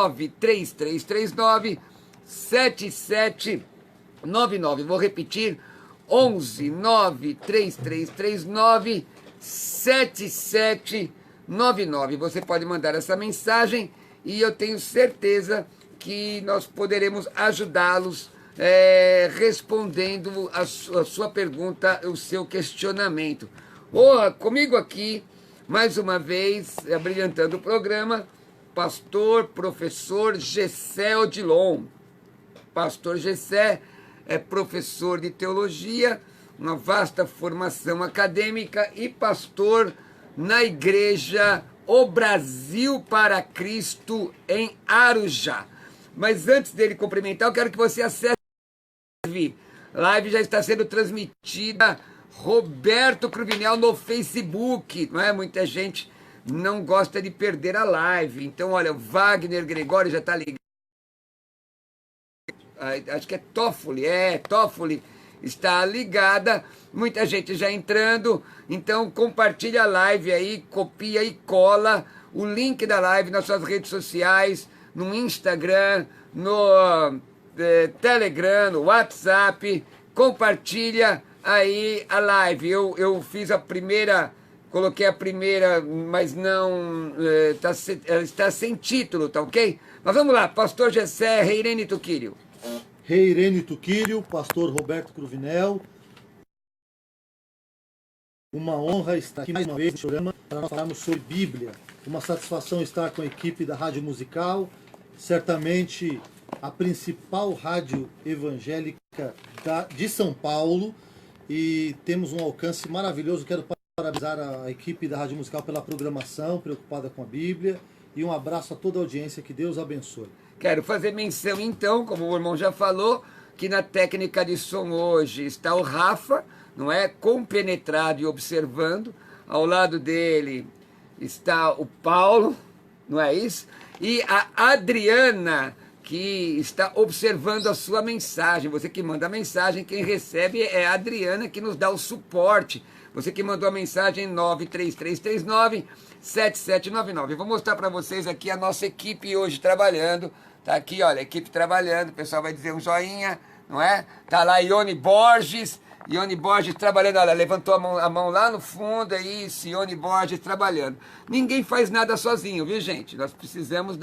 93339 7799. Vou repetir, 11 93339 7799. Você pode mandar essa mensagem e eu tenho certeza que nós poderemos ajudá-los respondendo a sua pergunta, o seu questionamento. Comigo aqui, mais uma vez, abrilhantando o programa, pastor, professor Gessé Odilon. Pastor Gessé é professor de teologia, uma vasta formação acadêmica e pastor na igreja O Brasil para Cristo em Arujá. Mas antes dele cumprimentar, eu quero que você acesse a live. A live já está sendo transmitida, Roberto Cruvinel no Facebook, não é? Muita gente não gosta de perder a live. Então, olha, o Wagner Gregório já está ligado. Acho que é Toffoli está ligada, muita gente já entrando, então compartilha a live aí, copia e cola o link da live nas suas redes sociais, no Instagram, no Telegram, no WhatsApp, compartilha aí a live. Eu fiz a primeira, coloquei a primeira, mas não, está sem título, tá ok? Mas vamos lá, pastor Gessé, Reirene Tuquírio. Reirene Tuquírio, pastor Roberto Cruvinel. Uma honra estar aqui mais uma vez no programa para nós falarmos sobre Bíblia. Uma satisfação estar com a equipe da Rádio Musical, certamente a principal rádio evangélica de São Paulo, e temos um alcance maravilhoso. Quero parabenizar a equipe da Rádio Musical pela programação, preocupada com a Bíblia, e um abraço a toda a audiência, que Deus abençoe. Quero fazer menção, então, como o irmão já falou, que na técnica de som hoje está o Rafa, não é? Compenetrado e observando. Ao lado dele está o Paulo, não é isso? E a Adriana, que está observando a sua mensagem. Você que manda a mensagem, quem recebe é a Adriana, que nos dá o suporte. Você que mandou a mensagem 93339 7799. Vou mostrar para vocês aqui a nossa equipe hoje trabalhando. Tá aqui, olha, a equipe trabalhando, o pessoal vai dizer um joinha, não é? Tá lá Ione Borges trabalhando, olha, levantou a mão lá no fundo, é isso, Ione Borges trabalhando. Ninguém faz nada sozinho, viu, gente? Nós precisamos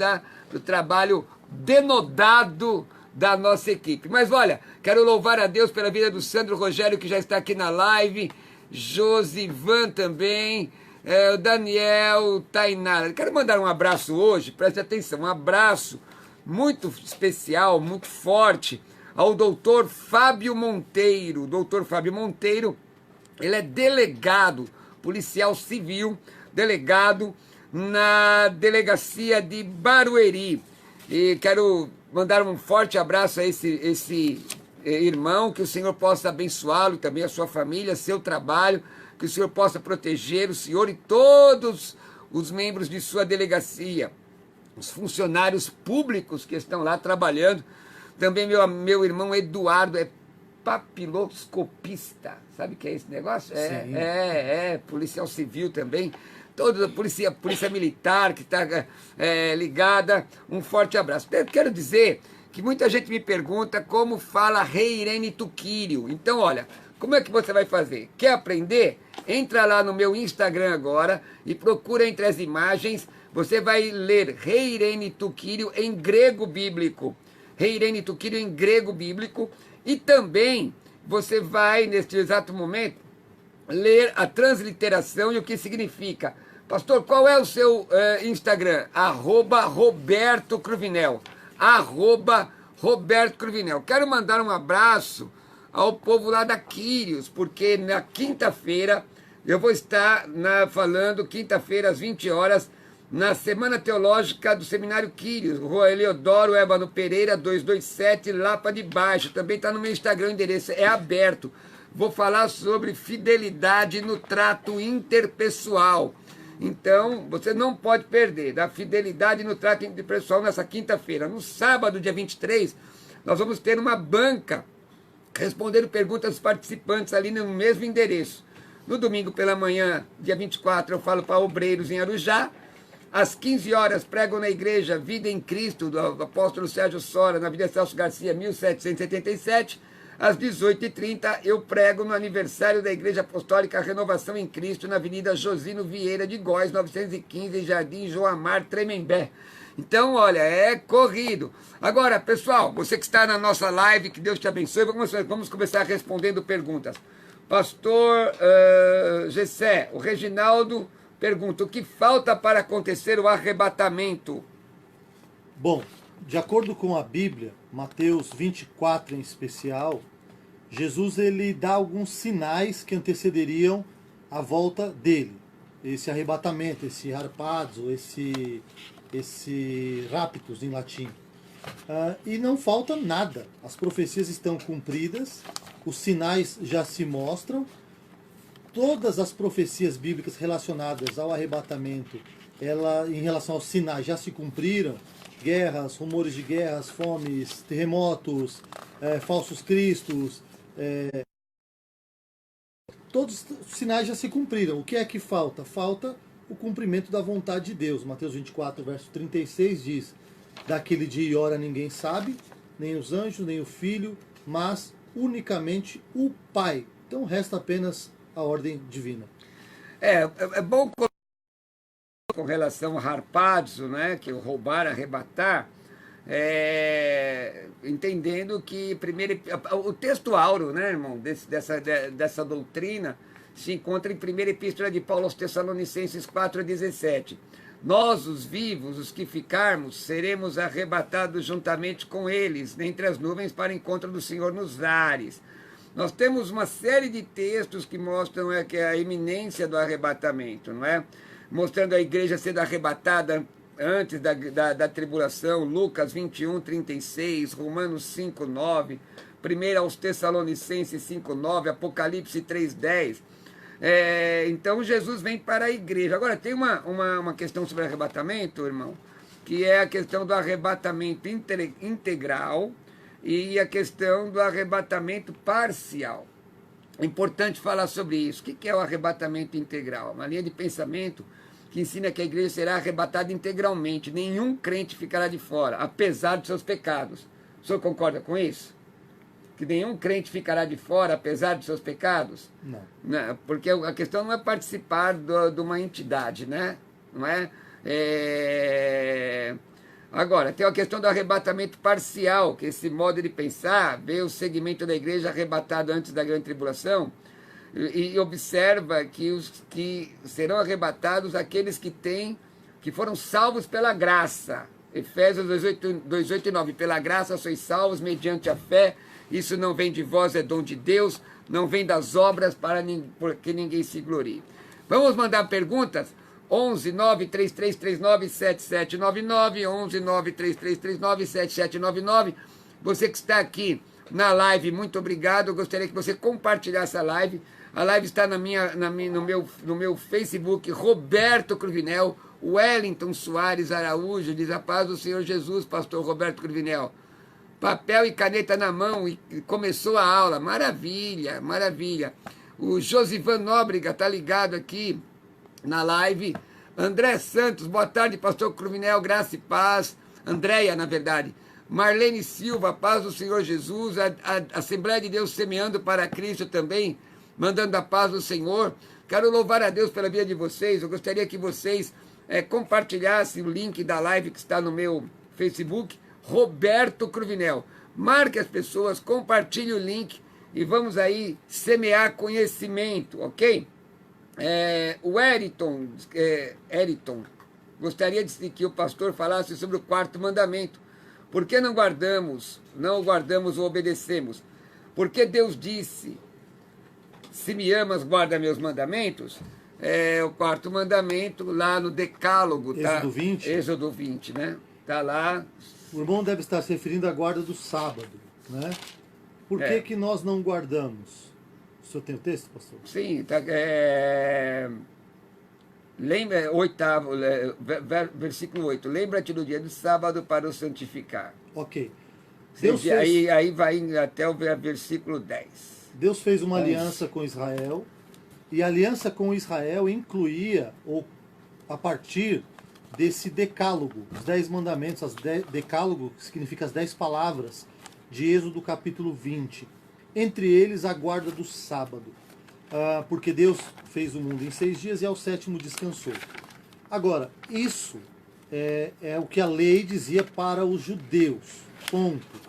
do trabalho denodado da nossa equipe. Mas olha, quero louvar a Deus pela vida do Sandro Rogério, que já está aqui na live, Josivan também, o Daniel, Tainara. Quero mandar um abraço hoje, preste atenção, um abraço muito especial, muito forte, ao doutor Fábio Monteiro. O doutor Fábio Monteiro, ele é delegado, policial civil, delegado na delegacia de Barueri. E quero mandar um forte abraço a esse irmão, que o Senhor possa abençoá-lo, também a sua família, seu trabalho, que o Senhor possa proteger o Senhor e todos os membros de sua delegacia, os funcionários públicos que estão lá trabalhando. Também meu irmão Eduardo é papiloscopista. Sabe o que é esse negócio? Policial civil também. Toda a polícia militar que está ligada. Um forte abraço. Eu quero dizer que muita gente me pergunta como fala Reirene Tuquírio. Então, olha, como é que você vai fazer? Quer aprender? Entra lá no meu Instagram agora e procura entre as imagens. Você vai ler Reirene Tuquírio em grego bíblico. Reirene Tuquírio em grego bíblico. E também você vai, neste exato momento, ler a transliteração e o que significa. Pastor, qual é o seu Instagram? @Roberto Cruvinel. @Roberto Cruvinel. Quero mandar um abraço ao povo lá da Quírios, porque na quinta-feira eu vou estar falando, quinta-feira às 20 horas, na Semana Teológica do Seminário Quírios, Rua Eleodoro Ébano Pereira, 227, Lapa de Baixo. Também está no meu Instagram, o endereço é aberto. Vou falar sobre fidelidade no trato interpessoal. Então, você não pode perder da fidelidade no trato interpessoal nessa quinta-feira. No sábado, dia 23, nós vamos ter uma banca respondendo perguntas dos participantes ali no mesmo endereço. No domingo pela manhã, dia 24, eu falo para obreiros em Arujá. Às 15 horas, prego na igreja Vida em Cristo, do apóstolo Sérgio Sora, na Avenida Celso Garcia, 1777. Às 18h30, eu prego no aniversário da Igreja Apostólica Renovação em Cristo, na Avenida Josino Vieira de Góes, 915, Jardim Joamar, Tremembé. Então, olha, é corrido. Agora, pessoal, você que está na nossa live, que Deus te abençoe, vamos começar respondendo perguntas. Pastor Gessé, o Reginaldo pergunta, o que falta para acontecer o arrebatamento? Bom, de acordo com a Bíblia, Mateus 24 em especial, Jesus ele dá alguns sinais que antecederiam a volta dele. Esse arrebatamento, esse harpazo, esse raptus em latim. E não falta nada. As profecias estão cumpridas, os sinais já se mostram. Todas as profecias bíblicas relacionadas ao arrebatamento, em relação aos sinais, já se cumpriram. Guerras, rumores de guerras, fomes, terremotos, falsos cristos, todos os sinais já se cumpriram. O que é que falta? Falta o cumprimento da vontade de Deus. Mateus 24, verso 36 diz, daquele dia e hora ninguém sabe, nem os anjos, nem o Filho, mas unicamente o Pai. Então resta apenas a ordem divina. É bom com relação ao harpazo, né, que é o roubar, arrebatar, entendendo que primeiro, o texto áureo, né, irmão, dessa doutrina se encontra em 1ª Epístola de Paulo aos Tessalonicenses 4,17. Nós, os vivos, os que ficarmos, seremos arrebatados juntamente com eles, entre as nuvens, para o encontro do Senhor nos ares. Nós temos uma série de textos que mostram que é a iminência do arrebatamento, não é? Mostrando a igreja sendo arrebatada antes da tribulação, Lucas 21, 36, Romanos 5, 9, 1 aos Tessalonicenses 5, 9, Apocalipse 3, 10. Então Jesus vem para a igreja. Agora tem uma questão sobre arrebatamento, irmão, que é a questão do arrebatamento integral e a questão do arrebatamento parcial. É importante falar sobre isso. O que é o arrebatamento integral? Uma linha de pensamento que ensina que a igreja será arrebatada integralmente. Nenhum crente ficará de fora, apesar dos seus pecados. O senhor concorda com isso? Que nenhum crente ficará de fora, apesar dos seus pecados? Não. Porque a questão não é participar de uma entidade, né? Não é? Agora, tem a questão do arrebatamento parcial, que esse modo de pensar vê o segmento da igreja arrebatado antes da grande tribulação e observa que serão arrebatados aqueles que foram salvos pela graça. Efésios 2:8 e 9. Pela graça sois salvos mediante a fé. Isso não vem de vós, é dom de Deus. Não vem das obras para que ninguém se glorie. Vamos mandar perguntas? 11 93339 7799, 11 93339 7799. Você que está aqui na live, muito obrigado. Eu gostaria que você compartilhasse a live. A live está no meu Facebook, Roberto Cruvinel, Wellington Soares Araújo, diz a paz do Senhor Jesus, pastor Roberto Cruvinel. Papel e caneta na mão e começou a aula. Maravilha, maravilha. O Josivan Nóbrega está ligado aqui na live. André Santos, boa tarde, pastor Cruvinel, graça e paz. Andréia, na verdade. Marlene Silva, paz do Senhor Jesus. A Assembleia de Deus semeando para Cristo também, mandando a paz do Senhor. Quero louvar a Deus pela vida de vocês. Eu gostaria que vocês compartilhassem o link da live que está no meu Facebook, Roberto Cruvinel. Marque as pessoas, compartilhe o link e vamos aí semear conhecimento, ok? O Eriton, gostaria de que o pastor falasse sobre o 4º mandamento. Por que não o guardamos ou obedecemos? Porque Deus disse, se me amas, guarda meus mandamentos. O 4º mandamento lá no Decálogo, tá? Êxodo 20. Êxodo 20, né? Tá lá. O irmão deve estar se referindo à guarda do sábado, né? Por que nós não guardamos? O senhor tem o texto, pastor? Sim, tá, lembra, versículo 8. Lembra-te do dia do sábado para o santificar. Ok. Aí vai até o versículo 10. Deus fez uma aliança com Israel, e a aliança com Israel incluía, ou a partir desse decálogo, os 10 mandamentos, decálogo significa as 10 palavras de Êxodo capítulo 20. Entre eles a guarda do sábado, porque Deus fez o mundo em 6 dias e ao 7º descansou. Agora, isso é o que a lei dizia para os judeus, ponto.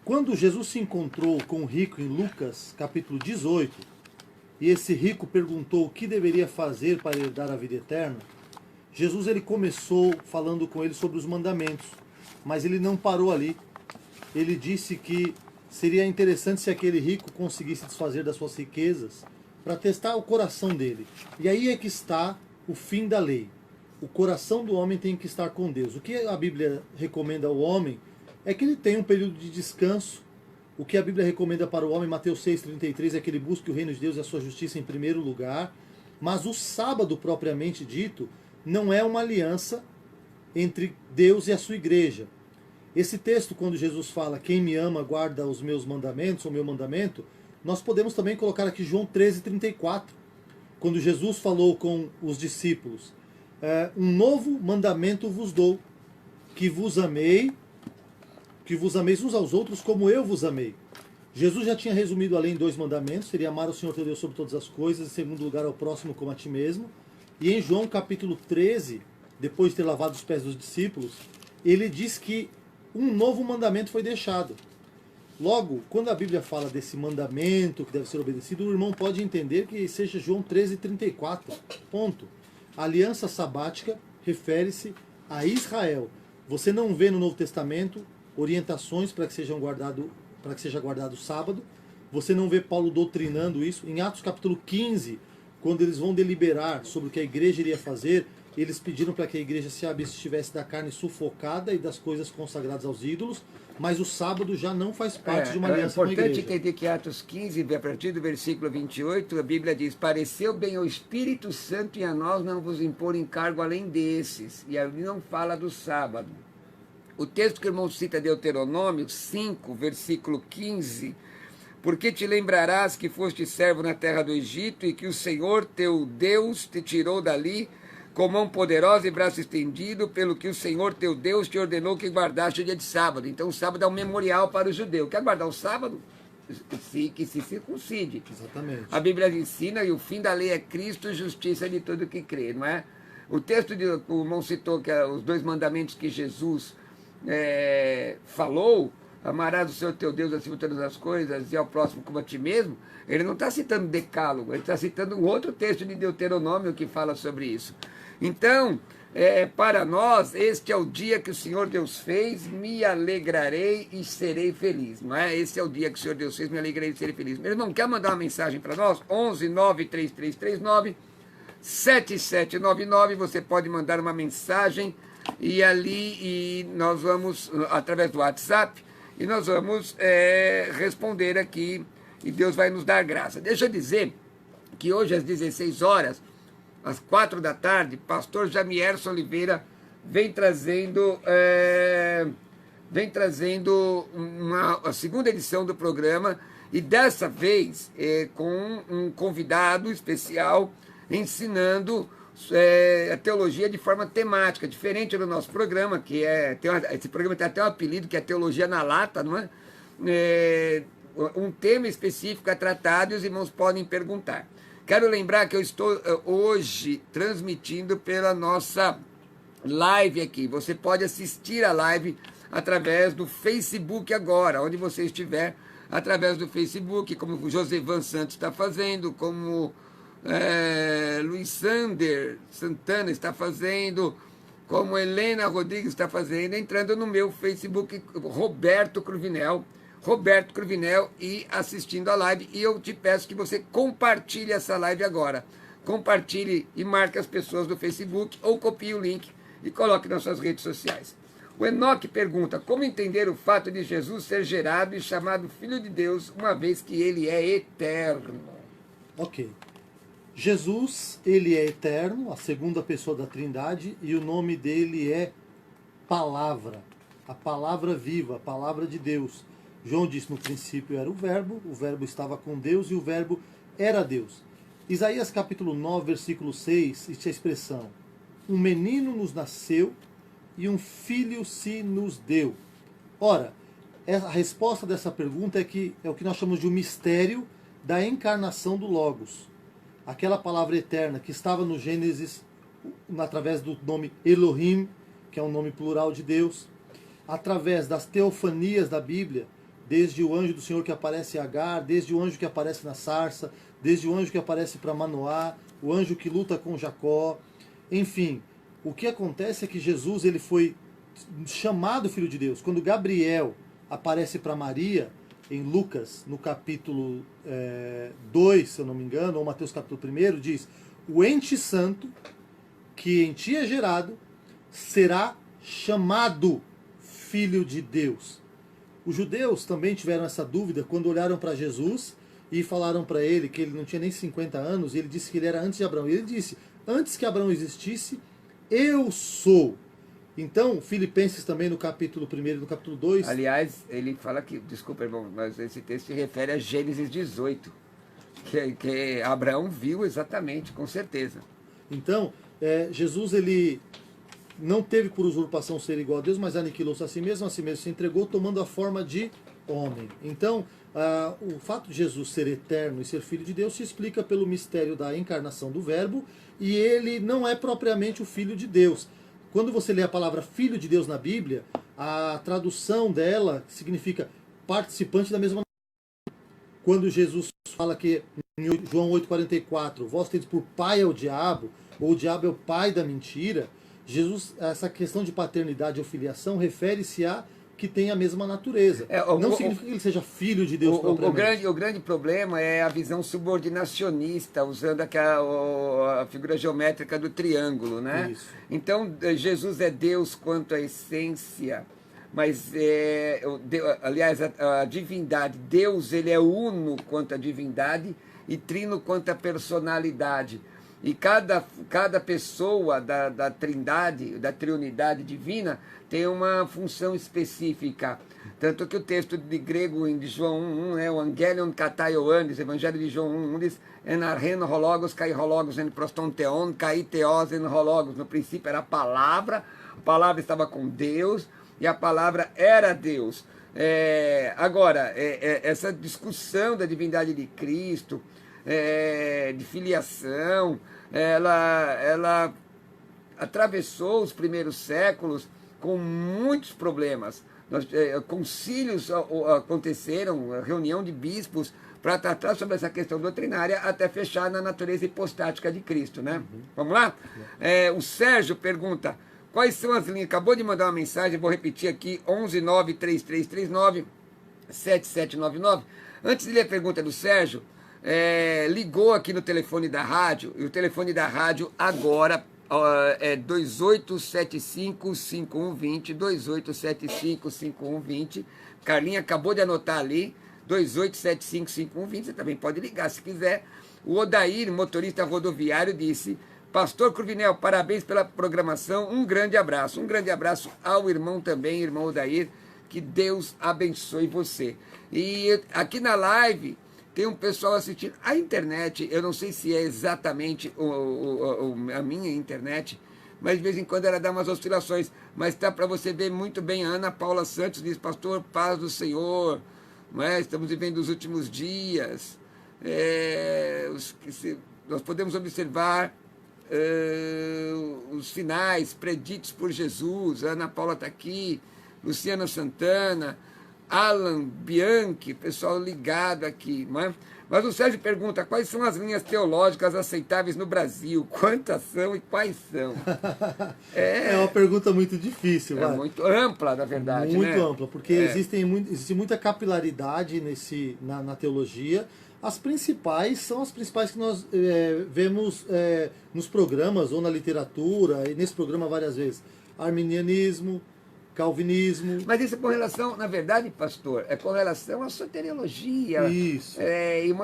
Quando Jesus se encontrou com o rico em Lucas capítulo 18, e esse rico perguntou o que deveria fazer para herdar a vida eterna, Jesus ele começou falando com ele sobre os mandamentos, mas ele não parou ali. Ele disse que seria interessante se aquele rico conseguisse desfazer das suas riquezas para testar o coração dele. E aí é que está o fim da lei. O coração do homem tem que estar com Deus. O que a Bíblia recomenda ao homem é que ele tenha um período de descanso. O que a Bíblia recomenda para o homem, Mateus 6,33, é que ele busque o reino de Deus e a sua justiça em primeiro lugar. Mas o sábado, propriamente dito, não é uma aliança entre Deus e a sua igreja. Esse texto, quando Jesus fala, quem me ama guarda os meus mandamentos, o meu mandamento, nós podemos também colocar aqui João 13,34, quando Jesus falou com os discípulos, um novo mandamento vos dou, que vos ameis uns aos outros como eu vos amei. Jesus já tinha resumido a lei em 2 mandamentos, seria amar o Senhor teu Deus sobre todas as coisas, em segundo lugar ao próximo como a ti mesmo. E em João capítulo 13, depois de ter lavado os pés dos discípulos, ele diz que um novo mandamento foi deixado. Logo, quando a Bíblia fala desse mandamento que deve ser obedecido, o irmão pode entender que seja João 13,34. Ponto. A aliança sabática refere-se a Israel. Você não vê no Novo Testamento orientações para que seja guardado o sábado. Você não vê Paulo doutrinando isso. Em Atos capítulo 15, quando eles vão deliberar sobre o que a igreja iria fazer, eles pediram para que a igreja se abstivesse da carne sufocada e das coisas consagradas aos ídolos, mas o sábado já não faz parte de uma aliança com a igreja. É importante entender que Atos 15, a partir do versículo 28, a Bíblia diz, pareceu bem ao Espírito Santo e a nós não vos impor encargo além desses. E ali não fala do sábado. O texto que o irmão cita, Deuteronômio 5, versículo 15, porque te lembrarás que foste servo na terra do Egito e que o Senhor teu Deus te tirou dali com mão poderosa e braço estendido, pelo que o Senhor teu Deus te ordenou que guardaste o dia de sábado. Então o sábado é um memorial para o judeu. Quer guardar o sábado? Que se circuncide. Exatamente. A Bíblia ensina, e o fim da lei é Cristo, justiça de todo que crê, não é? O texto, o irmão citou que os 2 mandamentos que Jesus falou, amarás o Senhor teu Deus acima de todas as coisas e ao próximo como a ti mesmo, ele não está citando decálogo, ele está citando um outro texto de Deuteronômio que fala sobre isso. Então, para nós, este é o dia que o Senhor Deus fez, me alegrarei e serei feliz, não é? Esse é o dia que o Senhor Deus fez, me alegrarei e serei feliz. Meu irmão, quer mandar uma mensagem para nós? 11 93339 7799, você pode mandar uma mensagem e nós vamos, através do WhatsApp, e nós vamos responder aqui, e Deus vai nos dar graça. Deixa eu dizer que hoje às 16 horas, às 4 da tarde, pastor Jamierson Oliveira vem trazendo a segunda edição do programa, e dessa vez com um convidado especial ensinando a teologia de forma temática, diferente do nosso programa, que esse programa tem até um apelido, que é Teologia na Lata, não é? Um tema específico é tratado e os irmãos podem perguntar. Quero lembrar que eu estou hoje transmitindo pela nossa live aqui. Você pode assistir a live através do Facebook agora, onde você estiver, através do Facebook, como o Josevan Santos está fazendo, como Luiz Sander Santana está fazendo, como Helena Rodrigues está fazendo, entrando no meu Facebook, Roberto Cruvinel, e assistindo a live. E eu te peço que você compartilhe essa live agora. Compartilhe e marque as pessoas do Facebook, ou copie o link e coloque nas suas redes sociais. O Enoque pergunta, como entender o fato de Jesus ser gerado e chamado Filho de Deus, uma vez que ele é eterno? Ok. Jesus, ele é eterno, a segunda pessoa da Trindade, e o nome dele é Palavra, a palavra viva, a palavra de Deus. João diz, no princípio era o verbo estava com Deus e o verbo era Deus. Isaías capítulo 9, versículo 6, existe a expressão, um menino nos nasceu e um filho se nos deu. Ora, a resposta dessa pergunta é o que nós chamamos de um mistério da encarnação do Logos. Aquela palavra eterna que estava no Gênesis através do nome Elohim, que é um nome plural de Deus, através das teofanias da Bíblia, desde o anjo do Senhor que aparece a Agar, desde o anjo que aparece na sarça, desde o anjo que aparece para Manoá, o anjo que luta com Jacó. Enfim, o que acontece é que Jesus ele foi chamado Filho de Deus. Quando Gabriel aparece para Maria, em Lucas, no capítulo 2, se eu não me engano, ou Mateus capítulo 1, diz: o ente santo, que em ti é gerado, será chamado Filho de Deus. Os judeus também tiveram essa dúvida quando olharam para Jesus e falaram para ele que ele não tinha nem 50 anos, e ele disse que ele era antes de Abraão. E ele disse: antes que Abraão existisse, eu sou. Então, Filipenses também no capítulo 1 e no capítulo 2... Aliás, ele fala que, desculpa, irmão, mas esse texto se refere a Gênesis 18, que Abraão viu exatamente, com certeza. Então, Jesus ele não teve por usurpação ser igual a Deus, mas aniquilou-se a si mesmo se entregou tomando a forma de homem. Então, o fato de Jesus ser eterno e ser Filho de Deus se explica pelo mistério da encarnação do Verbo, e ele não é propriamente o Filho de Deus. Quando você lê a palavra Filho de Deus na Bíblia, a tradução dela significa participante da mesma. Quando Jesus fala que em João 8,44, vós tendes por pai ao diabo, ou o diabo é o pai da mentira, Jesus, essa questão de paternidade ou filiação refere-se a que tem a mesma natureza. Não significa que ele seja filho de Deus propriamente. O grande problema é a visão subordinacionista, usando a figura geométrica do triângulo, né? Isso. Então, Jesus é Deus quanto à essência, mas, aliás, a divindade, Deus ele é uno quanto à divindade e trino quanto à personalidade. E cada pessoa da trindade, da triunidade divina, tem uma função específica. Tanto que o texto de grego de João 1, o Angelion Katai Ioannis, Evangelho de João 1, diz: Enarren hologos, kai hologos, en prostonteon, kai teos, en hologos. No princípio era a palavra estava com Deus, e a palavra era Deus. Agora, essa discussão da divindade de Cristo, de filiação, ela atravessou os primeiros séculos com muitos problemas. Concílios aconteceram, reunião de bispos, para tratar sobre essa questão doutrinária, até fechar na natureza hipostática de Cristo, né? Vamos lá? O Sérgio pergunta: quais são as linhas? Acabou de mandar uma mensagem, vou repetir aqui: 11933397799. Antes de ler a pergunta do Sérgio, ligou aqui no telefone da rádio, e o telefone da rádio agora é 2875-5120, 2875-5120. Carlinha acabou de anotar ali, 2875-5120, você também pode ligar se quiser. O Odair, motorista rodoviário, disse: Pastor Cruvinel, parabéns pela programação, um grande abraço. Um grande abraço ao irmão também, irmão Odair, que Deus abençoe você. E aqui na live tem um pessoal assistindo. A internet, eu não sei se é exatamente a minha internet, mas de vez em quando ela dá umas oscilações. Mas está para você ver muito bem. A Ana Paula Santos diz: Pastor, paz do Senhor, não é? Estamos vivendo os últimos dias. Nós podemos observar os finais preditos por Jesus. A Ana Paula está aqui, Luciana Santana, Alan Bianchi, pessoal ligado aqui, não é? Mas o Sérgio pergunta: quais são as linhas teológicas aceitáveis no Brasil? Quantas são e quais são? É uma pergunta muito difícil. Muito ampla, na verdade. Muito ampla, porque existe muita capilaridade na teologia. As principais são as principais que nós vemos nos programas ou na literatura, e nesse programa várias vezes: arminianismo, calvinismo. Mas isso é com relação, na verdade, pastor, é com relação à soteriologia. Isso.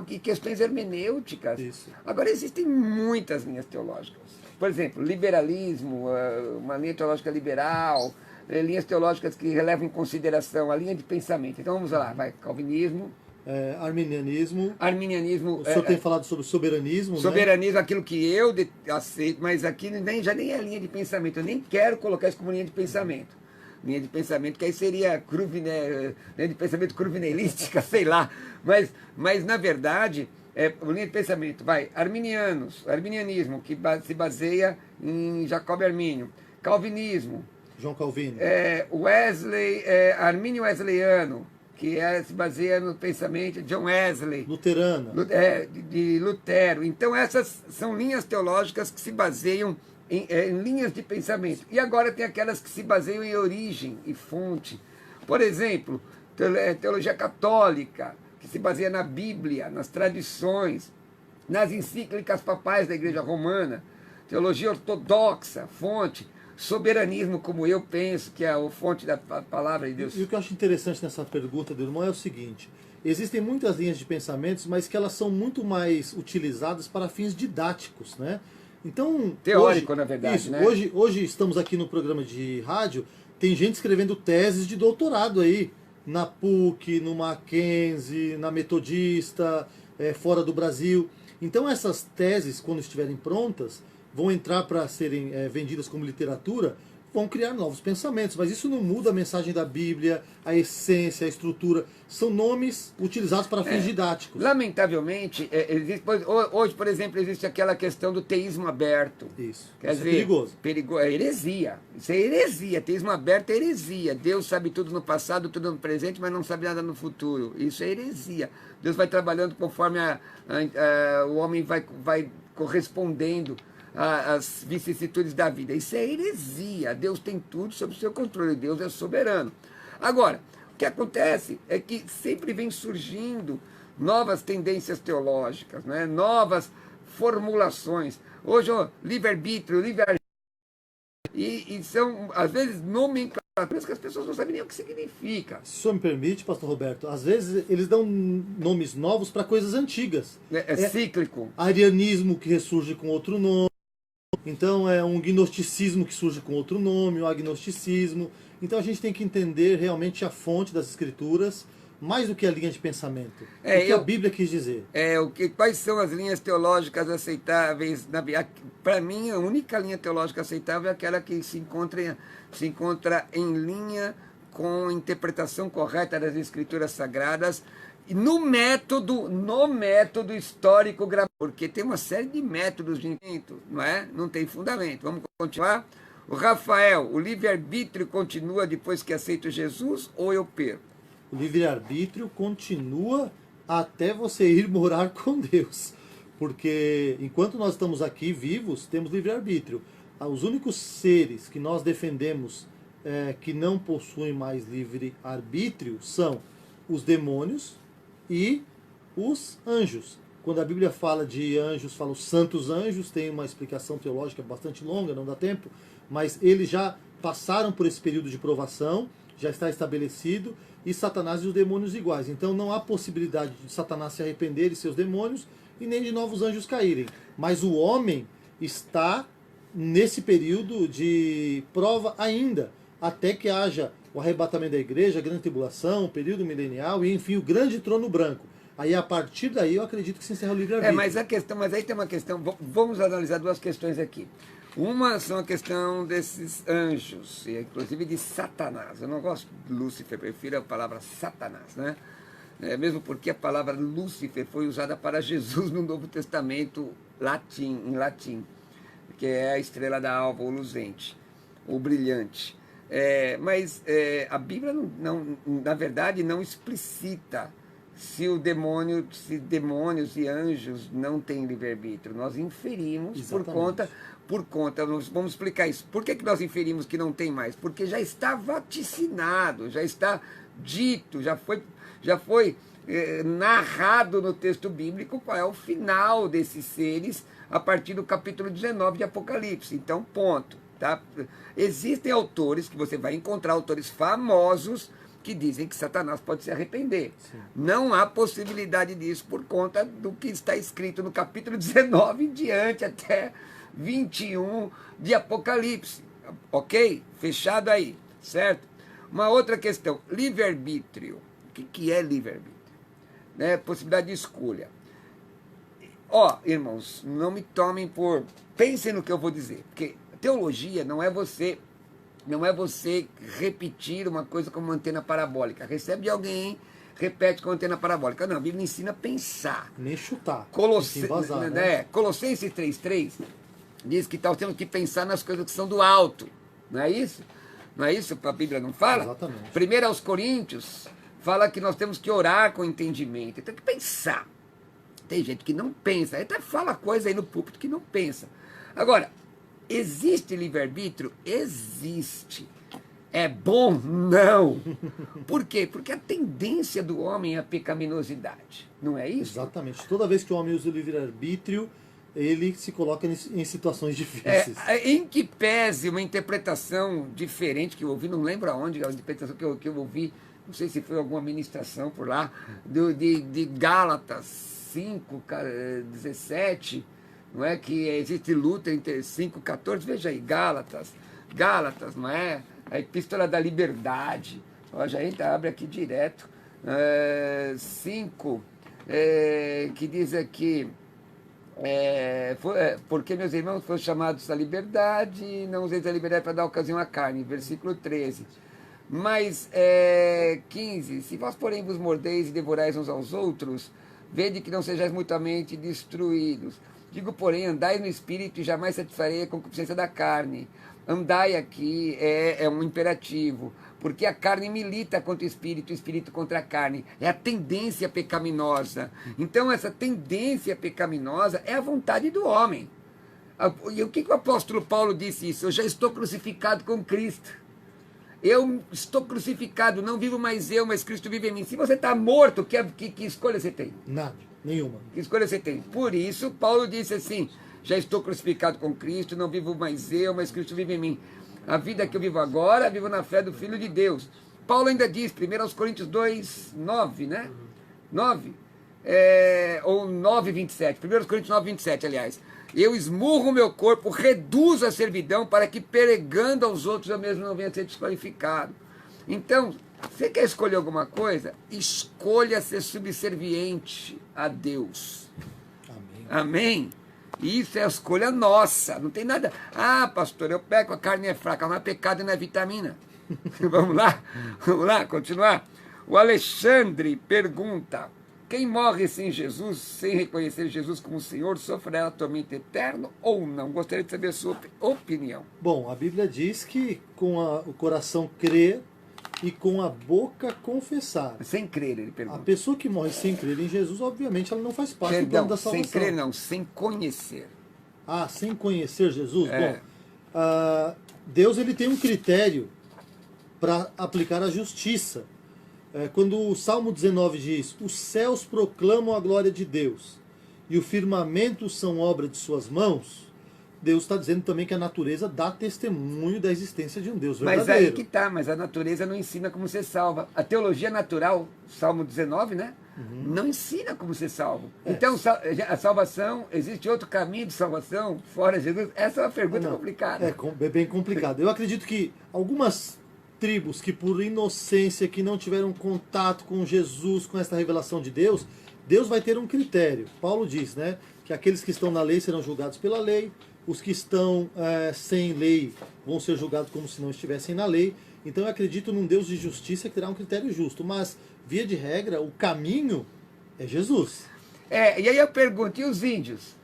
E questões hermenêuticas. Isso. Agora, existem muitas linhas teológicas. Por exemplo, liberalismo, uma linha teológica liberal, linhas teológicas que levam em consideração a linha de pensamento. Então vamos lá, calvinismo, Arminianismo. Arminianismo. O senhor tem falado sobre soberanismo, Soberanismo, aquilo que eu aceito, mas aqui já nem é linha de pensamento. Eu nem quero colocar isso como linha de pensamento. Linha de pensamento, que aí seria linha de pensamento cruvinelística, sei lá. Mas na verdade, linha de pensamento, arminianismo, que se baseia em Jacob Armínio. Calvinismo. João Calvino. Armínio Wesleyano, que se baseia no pensamento de John Wesley. Luterana. De Lutero. Então essas são linhas teológicas que se baseiam em linhas de pensamento. E agora tem aquelas que se baseiam em origem e fonte. Por exemplo, teologia católica, que se baseia na Bíblia, nas tradições, nas encíclicas papais da Igreja Romana. Teologia ortodoxa, fonte. Soberanismo, como eu penso, que é a fonte da palavra de Deus. E o que eu acho interessante nessa pergunta do irmão é o seguinte: existem muitas linhas de pensamentos, mas que elas são muito mais utilizadas para fins didáticos, né? Então, teórico, hoje, na verdade, isso, né? Hoje estamos aqui no programa de rádio, tem gente escrevendo teses de doutorado aí, na PUC, no Mackenzie, na Metodista, fora do Brasil. Então essas teses, quando estiverem prontas, vão entrar para serem vendidas como literatura, vão criar novos pensamentos. Mas isso não muda a mensagem da Bíblia, a essência, a estrutura. São nomes utilizados para fins didáticos. Lamentavelmente, hoje, por exemplo, existe aquela questão do teísmo aberto. Isso. Quer Isso dizer, é perigoso. É heresia. Isso é heresia. Teísmo aberto é heresia. Deus sabe tudo no passado, tudo no presente, mas não sabe nada no futuro. Isso é heresia. Deus vai trabalhando conforme o homem vai correspondendo as vicissitudes da vida. Isso é heresia. Deus tem tudo sob o seu controle. Deus é soberano. Agora, o que acontece é que sempre vem surgindo novas tendências teológicas, né? Novas formulações. Hoje, livre-arbítrio, e são, às vezes, nomenclaturas que as pessoas não sabem nem o que significa. Se o senhor me permite, pastor Roberto, às vezes eles dão nomes novos para coisas antigas. É cíclico. Arianismo que ressurge com outro nome. Então é um gnosticismo que surge com outro nome, o agnosticismo. Então a gente tem que entender realmente a fonte das escrituras, mais do que a linha de pensamento. O que a Bíblia quis dizer. Quais são as linhas teológicas aceitáveis? Para mim, a única linha teológica aceitável é aquela que se encontra em linha com a interpretação correta das escrituras sagradas, no método histórico gramatical, porque tem uma série de métodos de entendimento, não tem fundamento. Vamos continuar? O Rafael, o livre-arbítrio continua depois que aceito Jesus ou eu perco? O livre-arbítrio continua até você ir morar com Deus, porque enquanto nós estamos aqui vivos, temos livre-arbítrio. Os únicos seres que nós defendemos que não possuem mais livre-arbítrio são os demônios e os anjos. Quando a Bíblia fala de anjos, fala os santos anjos, tem uma explicação teológica bastante longa, não dá tempo, mas eles já passaram por esse período de provação, já está estabelecido, e Satanás e os demônios iguais. Então não há possibilidade de Satanás se arrepender de seus demônios e nem de novos anjos caírem. Mas o homem está nesse período de prova ainda, até que haja o arrebatamento da igreja, a grande tribulação, o período milenial e, enfim, o grande trono branco. Aí, a partir daí, eu acredito que se encerra o livre-arbítrio. Mas aí tem uma questão, vamos analisar duas questões aqui. Uma são a questão desses anjos, inclusive de Satanás. Eu não gosto de Lúcifer, prefiro a palavra Satanás, né? Mesmo porque a palavra Lúcifer foi usada para Jesus no Novo Testamento em latim, que é a estrela da alva, ou luzente, ou brilhante. Mas a Bíblia, na verdade, não explicita se demônios e anjos não têm livre-arbítrio. Nós inferimos por conta, vamos explicar isso. Por que nós inferimos que não tem mais? Porque já está vaticinado, já está dito, já foi narrado no texto bíblico qual é o final desses seres a partir do capítulo 19 de Apocalipse. Então, ponto. Tá? Existem autores, que você vai encontrar autores famosos, que dizem que Satanás pode se arrepender. Sim. Não há possibilidade disso por conta do que está escrito no capítulo 19 em diante até 21 de Apocalipse. Ok? Fechado aí, certo? Uma outra questão, livre-arbítrio. O que é livre-arbítrio? né, possibilidade de escolha. Ó, irmãos, não me tomem por... Pensem no que eu vou dizer, porque teologia não é você repetir uma coisa como uma antena parabólica. Recebe de alguém, repete com antena parabólica. Não, a Bíblia ensina a pensar. Nem chutar. Colossenses 3,3 diz que nós temos que pensar nas coisas que são do alto. Não é isso? Não é isso que a Bíblia não fala? Exatamente. 1 aos Coríntios fala que nós temos que orar com entendimento. Tem que pensar. Tem gente que não pensa. Até fala coisa aí no púlpito que não pensa. Agora, existe livre-arbítrio? Existe. É bom? Não. Por quê? Porque a tendência do homem é a pecaminosidade. Não é isso? Exatamente. Toda vez que o homem usa o livre-arbítrio, ele se coloca em situações difíceis. Em que pese uma interpretação diferente que eu ouvi, não lembro aonde, a interpretação que eu ouvi, não sei se foi alguma ministração por lá, de Gálatas 5, 17, não é? Que existe luta entre 5, 14, veja aí, Gálatas, não é? A Epístola da Liberdade, ó, já entra, abre aqui direto, 5, que diz aqui, porque meus irmãos foram chamados à liberdade, não useis a liberdade para dar ocasião à carne, versículo 13. Mas 15, se vós porém vos mordeis e devorais uns aos outros, vede que não sejais mutuamente destruídos. Digo, porém, andai no Espírito e jamais satisfarei a concupiscência da carne. Andai aqui é um imperativo, porque a carne milita contra o Espírito contra a carne. É a tendência pecaminosa. Então, essa tendência pecaminosa é a vontade do homem. E o que o apóstolo Paulo disse isso? Eu já estou crucificado com Cristo. Eu estou crucificado, não vivo mais eu, mas Cristo vive em mim. Se você está morto, que escolha você tem? Nada, nenhuma. Que escolha você tem? Por isso, Paulo disse assim, já estou crucificado com Cristo, não vivo mais eu, mas Cristo vive em mim. A vida que eu vivo agora, vivo na fé do Filho de Deus. Paulo ainda diz, 1 Coríntios 2, 9, né? 9, ou 9, 27. 1 Coríntios 9, 27, aliás. Eu esmurro o meu corpo, reduzo a servidão, para que pregando aos outros eu mesmo não venha a ser desqualificado. Então, você quer escolher alguma coisa? Escolha ser subserviente a Deus. Amém. Amém? Isso é a escolha nossa, não tem nada. Ah, pastor, eu peco, a carne é fraca, não é pecado e não é vitamina. Vamos lá, continuar. O Alexandre pergunta, quem morre sem Jesus, sem reconhecer Jesus como Senhor, sofrerá tormento eterno ou não? Gostaria de saber a sua opinião. Bom, a Bíblia diz que com o coração crer e com a boca confessar. Sem crer, ele pergunta. A pessoa que morre sem crer em Jesus, obviamente, ela não faz parte do plano da salvação. Sem crer não, sem conhecer. Ah, sem conhecer Jesus? Bom, Deus ele tem um critério para aplicar a justiça. Quando o Salmo 19 diz, os céus proclamam a glória de Deus e o firmamento são obra de suas mãos, Deus está dizendo também que a natureza dá testemunho da existência de um Deus verdadeiro. Mas aí que tá, mas a natureza não ensina como ser salva. A teologia natural, Salmo 19, né? Não ensina como ser salvo. Então, a salvação, existe outro caminho de salvação fora Jesus? Essa é uma pergunta complicada. É bem complicado. Eu acredito que algumas tribos que por inocência, que não tiveram contato com Jesus, com essa revelação de Deus, Deus vai ter um critério. Paulo diz, né, que aqueles que estão na lei serão julgados pela lei, os que estão sem lei vão ser julgados como se não estivessem na lei. Então eu acredito num Deus de justiça que terá um critério justo, mas via de regra o caminho é Jesus. E aí eu pergunto, e os índios?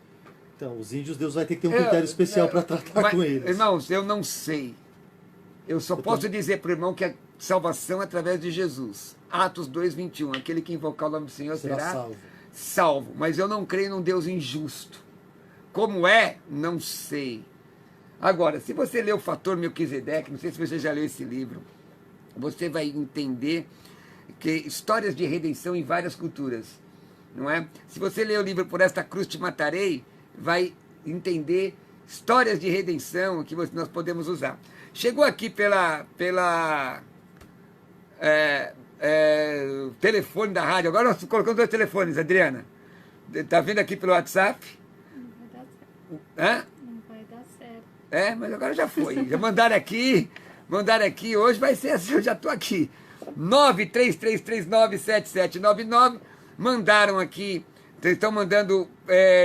Então, os índios Deus vai ter que ter um critério especial para tratar com eles. Irmãos, eu não sei. Eu só posso dizer para o irmão que a salvação é através de Jesus. Atos 2:21, aquele que invocar o nome do Senhor será salvo. Mas eu não creio num Deus injusto. Como não sei. Agora, se você ler o Fator Melquisedeque, não sei se você já leu esse livro, você vai entender que histórias de redenção em várias culturas, não é? Se você ler o livro Por Esta Cruz Te Matarei, vai entender histórias de redenção que nós podemos usar. Chegou aqui pela telefone da rádio, agora nós colocamos 2 telefones, Adriana. Está vindo aqui pelo WhatsApp? Não vai dar certo. Mas agora já foi. Já mandaram aqui, hoje vai ser assim, eu já estou aqui. 933397799, mandaram aqui, estão mandando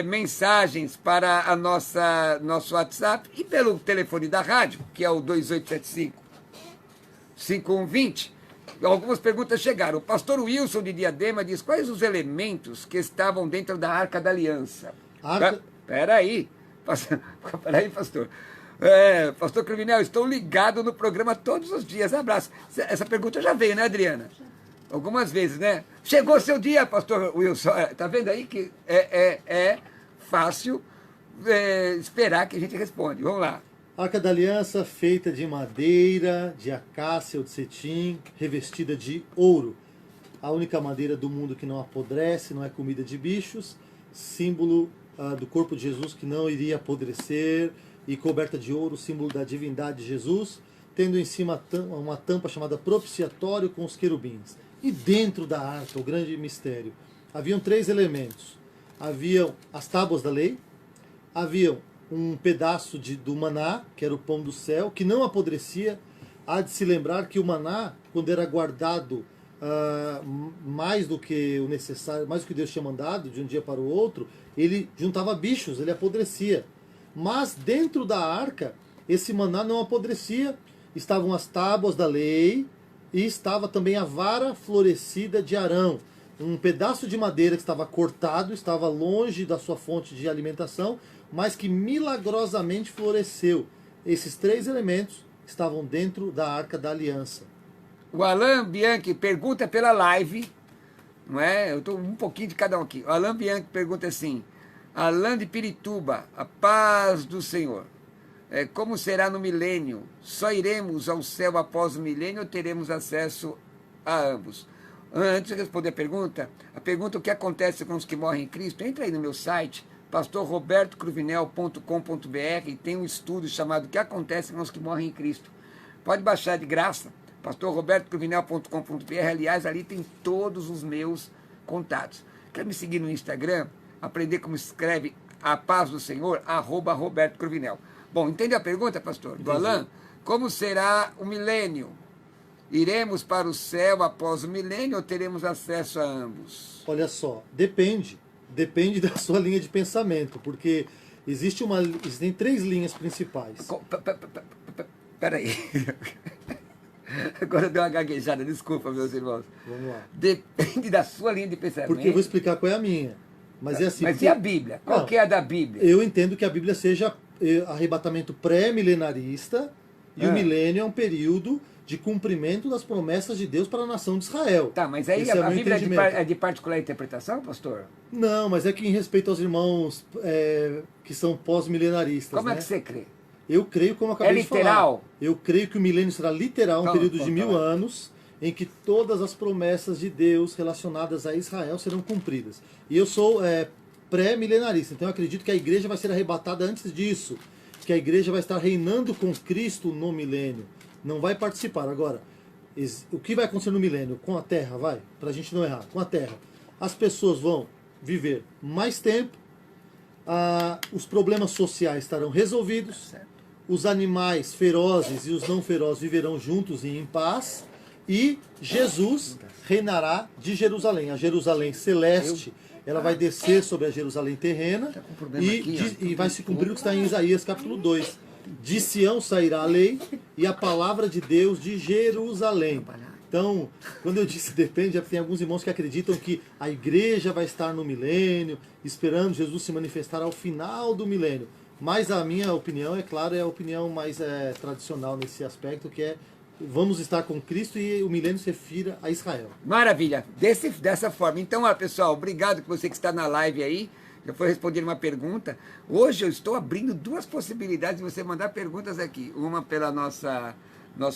mensagens para a nosso WhatsApp e pelo telefone da rádio, que é o 2875-5120. Algumas perguntas chegaram. O pastor Wilson de Diadema diz: quais os elementos que estavam dentro da Arca da Aliança? Peraí, pastor. Pastor Cruvinel, estou ligado no programa todos os dias. Abraço. Essa pergunta já veio, né, Adriana? Algumas vezes, né? Chegou seu dia, pastor Wilson. Tá vendo aí que é fácil esperar que a gente responde. Vamos lá. Arca da Aliança feita de madeira, de acácia ou de cetim, revestida de ouro. A única madeira do mundo que não apodrece, não é comida de bichos. Símbolo do corpo de Jesus que não iria apodrecer, e coberta de ouro, símbolo da divindade de Jesus, tendo em cima uma tampa chamada propiciatório com os querubins. E dentro da arca, o grande mistério, haviam 3 elementos. Haviam as tábuas da lei, haviam um pedaço do maná, que era o pão do céu, que não apodrecia. Há de se lembrar que o maná, quando era guardado mais do que o necessário, mais do que Deus tinha mandado, de um dia para o outro, ele juntava bichos, ele apodrecia. Mas dentro da arca, esse maná não apodrecia. Estavam as tábuas da lei e estava também a vara florescida de Arão. Um pedaço de madeira que estava cortado, estava longe da sua fonte de alimentação, mas que milagrosamente floresceu. Esses 3 elementos estavam dentro da Arca da Aliança. O Alan Bianchi pergunta pela live, não é? Eu estou um pouquinho de cada um aqui. O Alan Bianchi pergunta assim: Alan de Pirituba, a paz do Senhor. Como será no milênio? Só iremos ao céu após o milênio ou teremos acesso a ambos? Antes de responder a pergunta o que acontece com os que morrem em Cristo, entra aí no meu site, pastorrobertocruvinel.com.br, e tem um estudo chamado O que acontece com os que morrem em Cristo. Pode baixar de graça, pastorrobertocruvinel.com.br. Aliás, ali tem todos os meus contatos. Quer me seguir no Instagram? Aprender como escreve a paz do Senhor, @Roberto Cruvinel. Bom, entendeu a pergunta, pastor? Do Alan? Como será o milênio? Iremos para o céu após o milênio ou teremos acesso a ambos? Olha só, depende da sua linha de pensamento, porque existem 3 linhas principais. Peraí. Agora deu uma gaguejada, desculpa, meus irmãos. Vamos lá. Depende da sua linha de pensamento. Porque eu vou explicar qual é a minha. Mas é assim. Mas e a Bíblia? Qual que é a da Bíblia? Eu entendo que a Bíblia seja arrebatamento pré-milenarista, e o milênio é um período de cumprimento das promessas de Deus para a nação de Israel. Tá, mas aí a Bíblia é de particular interpretação, pastor? Não, mas é que em respeito aos irmãos que são pós-milenaristas. Como é que você crê? Eu creio, como eu acabei de falar. É literal? Eu creio que o milênio será literal, um período de 1000 anos, em que todas as promessas de Deus relacionadas a Israel serão cumpridas. E eu sou pré-milenarista, então eu acredito que a igreja vai ser arrebatada antes disso, que a igreja vai estar reinando com Cristo no milênio. Não vai participar. Agora, o que vai acontecer no milênio? Com a terra, para a gente não errar, com a terra. As pessoas vão viver mais tempo, os problemas sociais estarão resolvidos, os animais ferozes e os não ferozes viverão juntos e em paz, e Jesus reinará de Jerusalém. A Jerusalém celeste, ela vai descer sobre a Jerusalém terrena, e vai se cumprir o que está em Isaías capítulo 2. De Sião sairá a lei e a palavra de Deus de Jerusalém. Então, quando eu disse depende, tem alguns irmãos que acreditam que a igreja vai estar no milênio, esperando Jesus se manifestar ao final do milênio. Mas a minha opinião, é claro, é a opinião mais tradicional nesse aspecto, que é: vamos estar com Cristo e o milênio se refira a Israel. Maravilha, dessa forma. Então, pessoal, obrigado que você que está na live aí. Já foi responder uma pergunta. Hoje eu estou abrindo 2 possibilidades de você mandar perguntas aqui. Uma pela nosso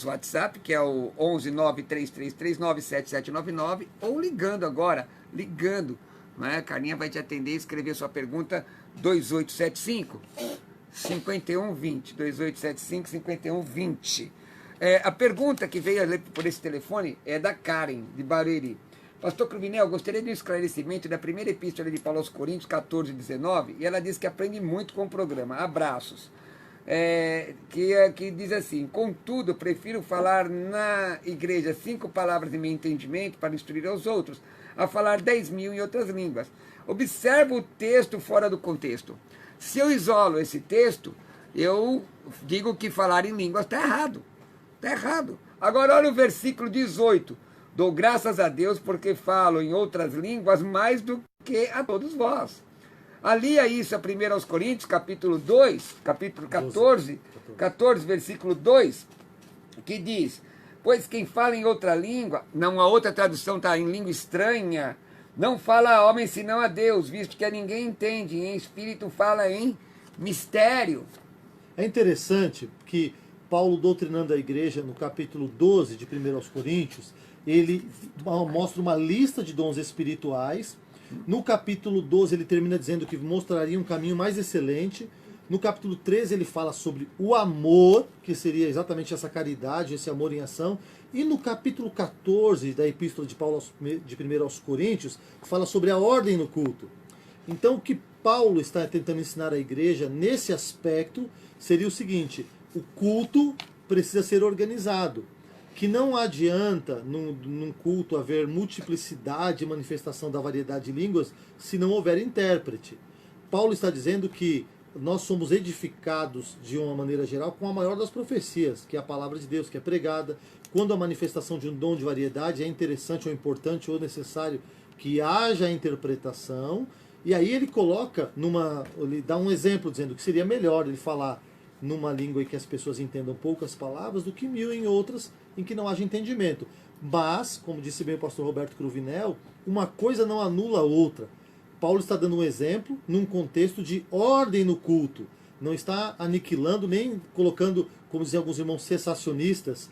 WhatsApp, que é o 11933397799, ou ligando agora, né? A Carlinha vai te atender e escrever sua pergunta 2875-5120, 2875-5120. A pergunta que veio por esse telefone é da Karen, de Barueri. Pastor Cruvinel, gostaria de um esclarecimento da primeira epístola de Paulo aos Coríntios, 14 e 19, e ela diz que aprende muito com o programa. Abraços. que diz assim: contudo, prefiro falar na igreja 5 palavras em meu entendimento para instruir aos outros, a falar 10.000 em outras línguas. Observa o texto fora do contexto. Se eu isolo esse texto, eu digo que falar em línguas está errado. Está errado. Agora olha o versículo 18. Dou graças a Deus porque falo em outras línguas mais do que a todos vós. Ali é isso, a 1 aos Coríntios, capítulo 2, capítulo 14, versículo 2, que diz: pois quem fala em outra língua, não, a outra tradução está em língua estranha, não fala a homem senão a Deus, visto que a ninguém entende, em espírito fala em mistério. É interessante que Paulo, doutrinando a igreja, no capítulo 12 de 1 aos Coríntios, ele mostra uma lista de dons espirituais. No capítulo 12 ele termina dizendo que mostraria um caminho mais excelente. No capítulo 13 ele fala sobre o amor, que seria exatamente essa caridade, esse amor em ação. E no capítulo 14 da epístola de Paulo de 1 aos Coríntios, fala sobre a ordem no culto. Então o que Paulo está tentando ensinar à igreja nesse aspecto seria o seguinte: o culto precisa ser organizado. Que não adianta num culto haver multiplicidade e manifestação da variedade de línguas se não houver intérprete. Paulo está dizendo que nós somos edificados de uma maneira geral com a maior das profecias, que é a palavra de Deus, que é pregada. Quando a manifestação de um dom de variedade é interessante ou importante ou necessário que haja interpretação. E aí ele coloca ele dá um exemplo dizendo que seria melhor ele falar numa língua em que as pessoas entendam poucas palavras do que 1000 em outras em que não haja entendimento. Mas, como disse bem o pastor Roberto Cruvinel, uma coisa não anula a outra. Paulo está dando um exemplo num contexto de ordem no culto. Não está aniquilando, nem colocando, como diziam alguns irmãos cessacionistas,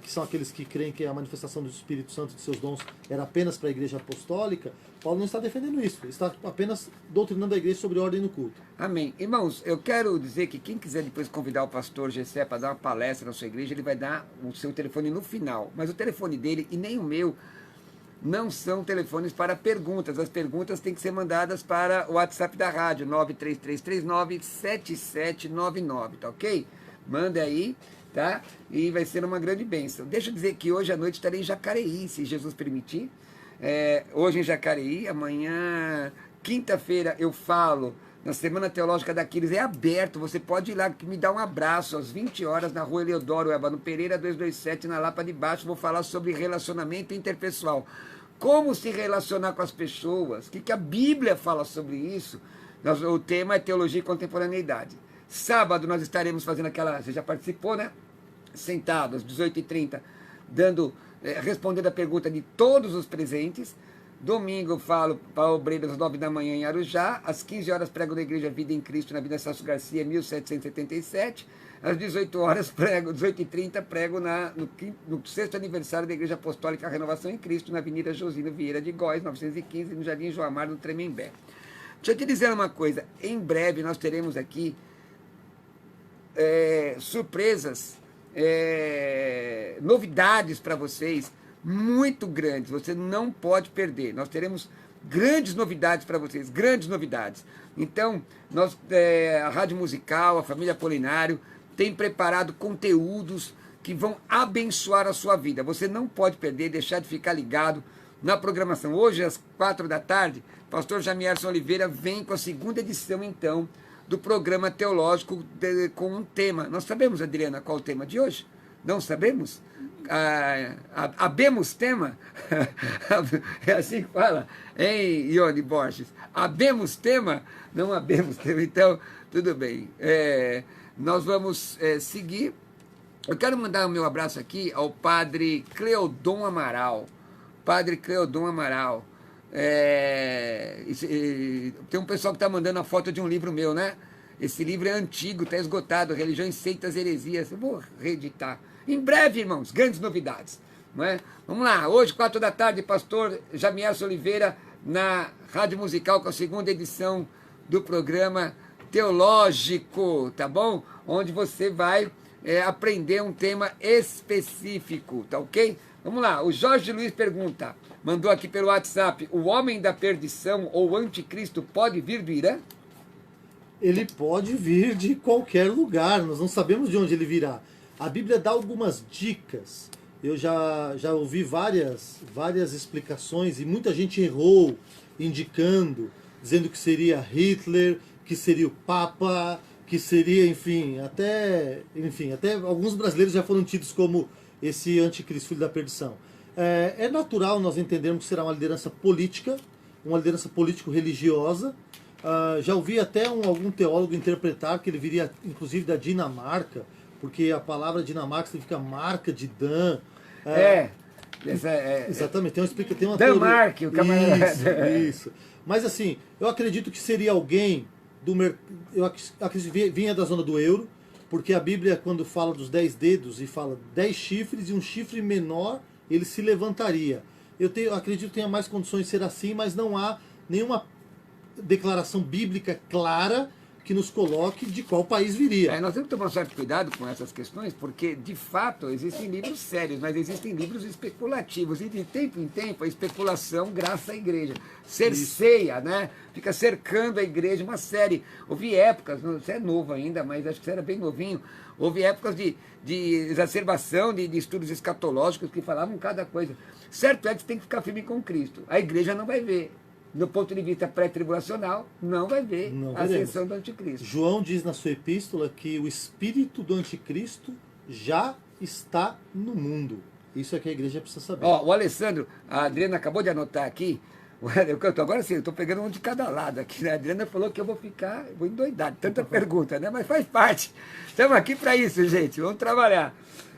que são aqueles que creem que a manifestação do Espírito Santo de seus dons era apenas para a igreja apostólica. Paulo não está defendendo isso, ele está apenas doutrinando a igreja sobre ordem no culto. Amém. Irmãos, eu quero dizer que quem quiser depois convidar o pastor Gessé para dar uma palestra na sua igreja, ele vai dar o seu telefone no final. Mas o telefone dele e nem o meu não são telefones para perguntas. As perguntas têm que ser mandadas para o WhatsApp da rádio, 933397799, tá ok? Manda aí, tá? E vai ser uma grande bênção. Deixa eu dizer que hoje à noite estarei em Jacareí, se Jesus permitir. Hoje em Jacareí, amanhã, quinta-feira, eu falo na Semana Teológica da Aquiles, é aberto, você pode ir lá, me dar um abraço, às 20 horas, na rua Eleodoro Ébano Pereira, 227, na Lapa de Baixo, vou falar sobre relacionamento interpessoal. Como se relacionar com as pessoas, o que a Bíblia fala sobre isso. O tema é Teologia e Contemporaneidade. Sábado nós estaremos fazendo aquela, você já participou, né? Sentado, às 18h30, respondendo a pergunta de todos os presentes. Domingo eu falo para obreiros às 9 da manhã em Arujá. Às 15 horas prego na Igreja Vida em Cristo, na Avenida Celso Garcia, 1777. Às 18h30 prego no 6º aniversário da Igreja Apostólica Renovação em Cristo, na Avenida Josino Vieira de Góes, 915, no Jardim João Amar, no Tremembé. Deixa eu te dizer uma coisa, em breve nós teremos aqui surpresas, novidades para vocês, muito grandes, você não pode perder. Nós teremos grandes novidades para vocês, grandes novidades. Então, a Rádio Musical, a Família Apolinário, tem preparado conteúdos que vão abençoar a sua vida. Você não pode perder, deixar de ficar ligado na programação. Hoje, às 16h, pastor Jamierson Oliveira vem com a 2ª edição, então, do programa teológico com um tema. Nós sabemos, Adriana, qual é o tema de hoje? Não sabemos? Habemos tema? É assim que fala, hein, Ione Borges? Habemos tema? Não habemos tema, então, tudo bem. Nós vamos seguir. Eu quero mandar o meu abraço aqui ao padre Cleodon Amaral. Padre Cleodon Amaral. Tem um pessoal que está mandando a foto de um livro meu, né? Esse livro é antigo, está esgotado, Religiões, Seitas, Heresias. Eu vou reeditar. Em breve, irmãos, grandes novidades. Não é? Vamos lá, hoje, 16h, pastor Jamierson Oliveira, na Rádio Musical, com a 2ª edição do programa teológico, tá bom? Onde você vai aprender um tema específico, tá ok? Vamos lá, o Jorge Luiz pergunta, mandou aqui pelo WhatsApp: o homem da perdição ou o anticristo pode vir do Irã? Ele pode vir de qualquer lugar, nós não sabemos de onde ele virá. A Bíblia dá algumas dicas. Eu já ouvi várias explicações e muita gente errou indicando, dizendo que seria Hitler, que seria o Papa, que seria, enfim, até alguns brasileiros já foram tidos como esse anticristo, filho da perdição. É natural nós entendermos que será uma liderança política, uma liderança político-religiosa. Já ouvi até algum teólogo interpretar que ele viria, inclusive, da Dinamarca, porque a palavra Dinamarca significa marca de Dan. Exatamente, tem uma Danmark, o camarada. Isso. Mas assim, eu acredito que seria alguém eu acredito que vinha da zona do euro, porque a Bíblia, quando fala dos 10 dedos e fala 10 chifres e um chifre menor, ele se levantaria. Eu acredito que tenha mais condições de ser assim, mas não há nenhuma declaração bíblica clara que nos coloque de qual país viria. Nós temos que tomar um certo cuidado com essas questões, porque, de fato, existem livros sérios, mas existem livros especulativos. E, de tempo em tempo, a especulação graça a igreja. Cerceia, né? Fica cercando a igreja. Uma série. Houve épocas, você é novo ainda, mas acho que você era bem novinho, houve épocas de exacerbação de estudos escatológicos que falavam cada coisa. Certo é que você tem que ficar firme com Cristo. A igreja não vai ver. Do ponto de vista pré-tribulacional, não vai ver a ascensão do anticristo. João diz na sua epístola que o espírito do anticristo já está no mundo. Isso é que a igreja precisa saber. O Alessandro, a Adriana acabou de anotar aqui, agora sim, eu estou pegando um de cada lado aqui, né? A Adriana falou que eu vou endoidar, tanta pergunta, né? Mas faz parte. Estamos aqui para isso, gente, vamos trabalhar.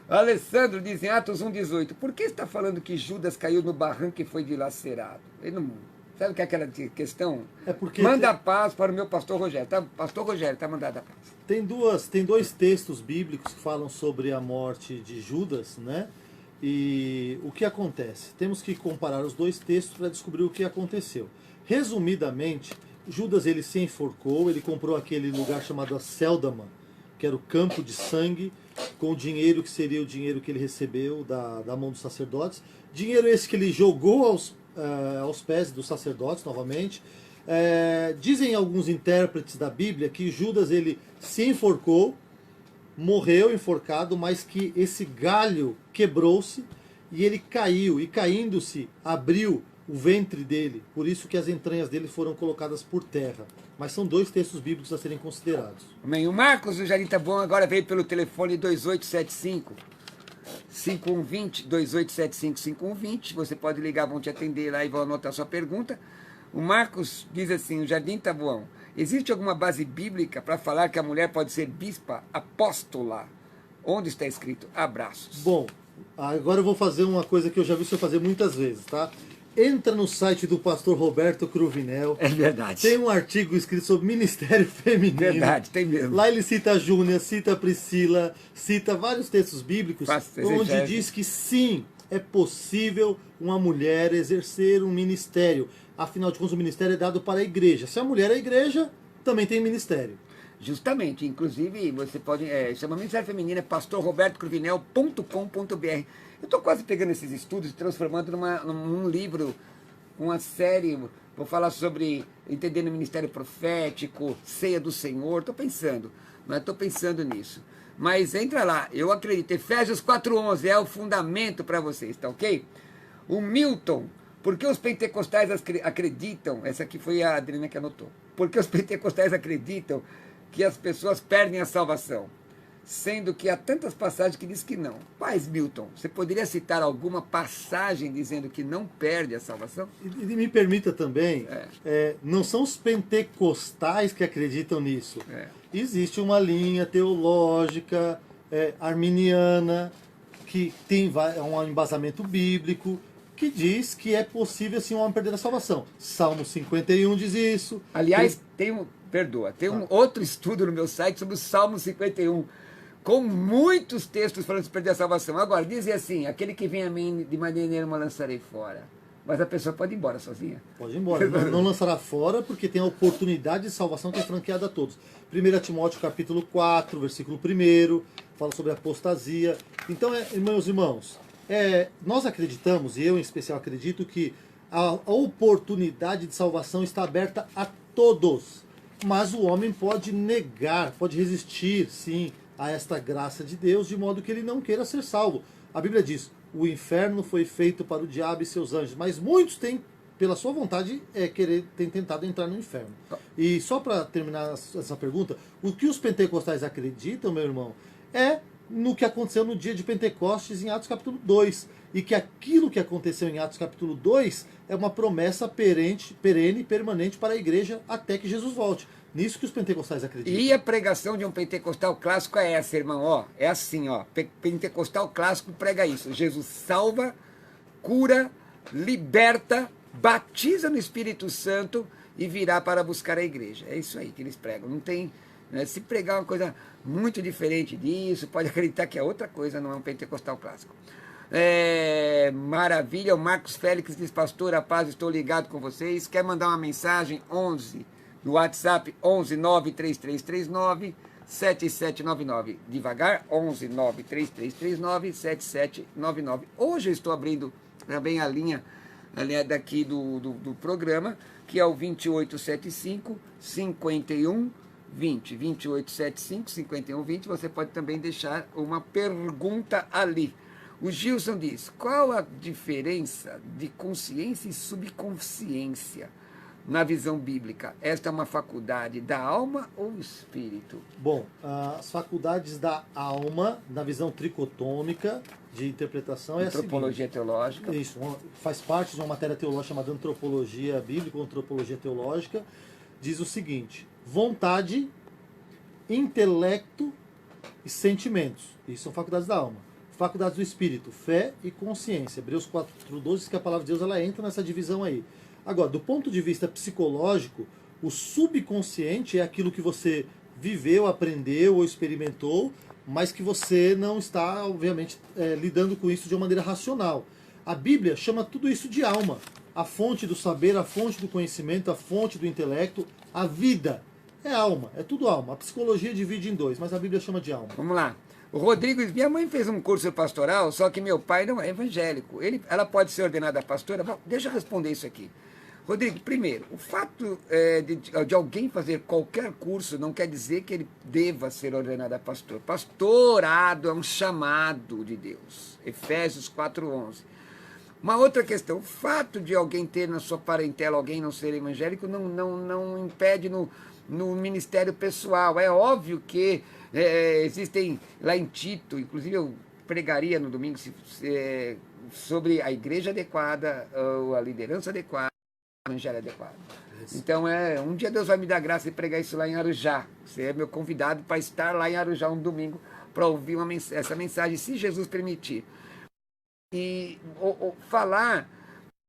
O Alessandro diz em Atos 1,18, por que está falando que Judas caiu no barranco e foi dilacerado? Ele não... Sabe o que é aquela questão? Manda a paz para o meu pastor Rogério. Pastor Rogério, está mandado a paz. Tem dois textos bíblicos que falam sobre a morte de Judas, né? E o que acontece? Temos que comparar os dois textos para descobrir o que aconteceu. Resumidamente, Judas ele se enforcou, ele comprou aquele lugar chamado Acéldama, que era o campo de sangue, com o dinheiro que seria o dinheiro que ele recebeu da mão dos sacerdotes. Dinheiro esse que ele jogou aos pés dos sacerdotes novamente. Dizem alguns intérpretes da Bíblia que Judas ele se enforcou, morreu enforcado, mas que esse galho quebrou-se e ele caiu, e caindo-se abriu o ventre dele, por isso que as entranhas dele foram colocadas por terra. Mas são dois textos bíblicos a serem considerados. Amém. O Marcos do Jardim Tá Bom agora veio pelo telefone 2875 5120, 2875-5120. Você pode ligar, vão te atender lá e vão anotar sua pergunta. O Marcos diz assim, o Jardim Taboão, existe alguma base bíblica para falar que a mulher pode ser bispa apóstola? Onde está escrito? Abraços. Bom, agora eu vou fazer uma coisa que eu já vi o senhor fazer muitas vezes, tá? Entra no site do pastor Roberto Cruvinel. É verdade. Tem um artigo escrito sobre Ministério Feminino. Verdade, tem mesmo. Lá ele cita a Júnia, cita a Priscila, cita vários textos bíblicos onde diz que sim, é possível uma mulher exercer um ministério. Afinal de contas, o ministério é dado para a igreja. Se a mulher é a igreja, também tem ministério. Justamente, inclusive você pode, chama Ministério Feminino, é pastorrobertocruvinel.com.br. Eu estou quase pegando esses estudos e transformando num livro, uma série, vou falar sobre entendendo o ministério profético, ceia do Senhor, estou pensando nisso. Mas entra lá, eu acredito, Efésios 4:11 é o fundamento para vocês, tá ok? O Milton, por que os pentecostais acreditam, essa aqui foi a Adriana que anotou, por que os pentecostais acreditam que as pessoas perdem a salvação? Sendo que há tantas passagens que diz que não. Mas, Milton, você poderia citar alguma passagem dizendo que não perde a salvação? E me permita também, não são os pentecostais que acreditam nisso. Existe uma linha teológica arminiana que tem um embasamento bíblico que diz que é possível sim um homem perder a salvação. Salmo 51 diz isso. Aliás, tem um outro estudo no meu site sobre o Salmo 51, com muitos textos falando de perder a salvação. Agora, dizem assim, aquele que vem a mim de maneira nenhuma lançarei fora. Mas a pessoa pode ir embora sozinha. Pode ir embora, não lançará fora porque tem a oportunidade de salvação que é franqueada a todos. 1 Timóteo capítulo 4, versículo 1, fala sobre a apostasia. Então, meus irmãos, nós acreditamos, e eu em especial acredito, que a oportunidade de salvação está aberta a todos. mas o homem pode negar, pode resistir, sim, a esta graça de Deus, de modo que ele não queira ser salvo. A Bíblia diz, o inferno foi feito para o diabo e seus anjos, mas muitos têm, pela sua vontade, têm tentado entrar no inferno. E só para terminar essa pergunta, o que os pentecostais acreditam, meu irmão, é no que aconteceu no dia de Pentecostes em Atos capítulo 2, e que aquilo que aconteceu em Atos capítulo 2 é uma promessa perene, permanente para a igreja até que Jesus volte. Nisso que os pentecostais acreditam. E a pregação de um pentecostal clássico é essa, irmão, ó, é assim, ó, pentecostal clássico prega isso, Jesus salva, cura, liberta, batiza no Espírito Santo e virá para buscar a igreja. É isso aí que eles pregam, não tem, né, se pregar uma coisa muito diferente disso, pode acreditar que é outra coisa, não é um pentecostal clássico. Maravilha, o Marcos Félix diz, pastor, a paz, estou ligado com vocês, quer mandar uma mensagem, 11, no WhatsApp, 11 93339 7799, devagar, 11 93339 7799. Hoje eu estou abrindo também a linha daqui do programa, que é o 2875 5120, 2875 5120, você pode também deixar uma pergunta ali. O Gilson diz, qual a diferença de consciência e subconsciência na visão bíblica? Esta é uma faculdade da alma ou espírito? Bom, as faculdades da alma, na visão tricotômica de interpretação, é a seguinte. Antropologia teológica. Isso, faz parte de uma matéria teológica chamada Antropologia Bíblica ou Antropologia Teológica, diz o seguinte, vontade, intelecto e sentimentos. Isso são faculdades da alma. Faculdades do espírito, fé e consciência. Hebreus 4:12 diz que a palavra de Deus ela entra nessa divisão aí. Agora, do ponto de vista psicológico, o subconsciente é aquilo que você viveu, aprendeu ou experimentou, mas que você não está, obviamente, lidando com isso de uma maneira racional. A Bíblia chama tudo isso de alma. A fonte do saber, a fonte do conhecimento, a fonte do intelecto, a vida. É alma, é tudo alma. A psicologia divide em dois, mas a Bíblia chama de alma. Vamos lá. O Rodrigo diz, minha mãe fez um curso pastoral, só que meu pai não é evangélico. Ela pode ser ordenada pastora? Bom, deixa eu responder isso aqui. Rodrigo, primeiro, o fato de alguém fazer qualquer curso não quer dizer que ele deva ser ordenado a pastor. Pastorado é um chamado de Deus. Efésios 4:11. Uma outra questão, o fato de alguém ter na sua parentela alguém não ser evangélico não impede no ministério pessoal. É óbvio que existem lá em Tito, inclusive eu pregaria no domingo sobre a igreja adequada, a liderança adequada, o evangelho adequado. Isso. Então, um dia Deus vai me dar graça de pregar isso lá em Arujá. Você é meu convidado para estar lá em Arujá um domingo para ouvir essa mensagem, se Jesus permitir. E falar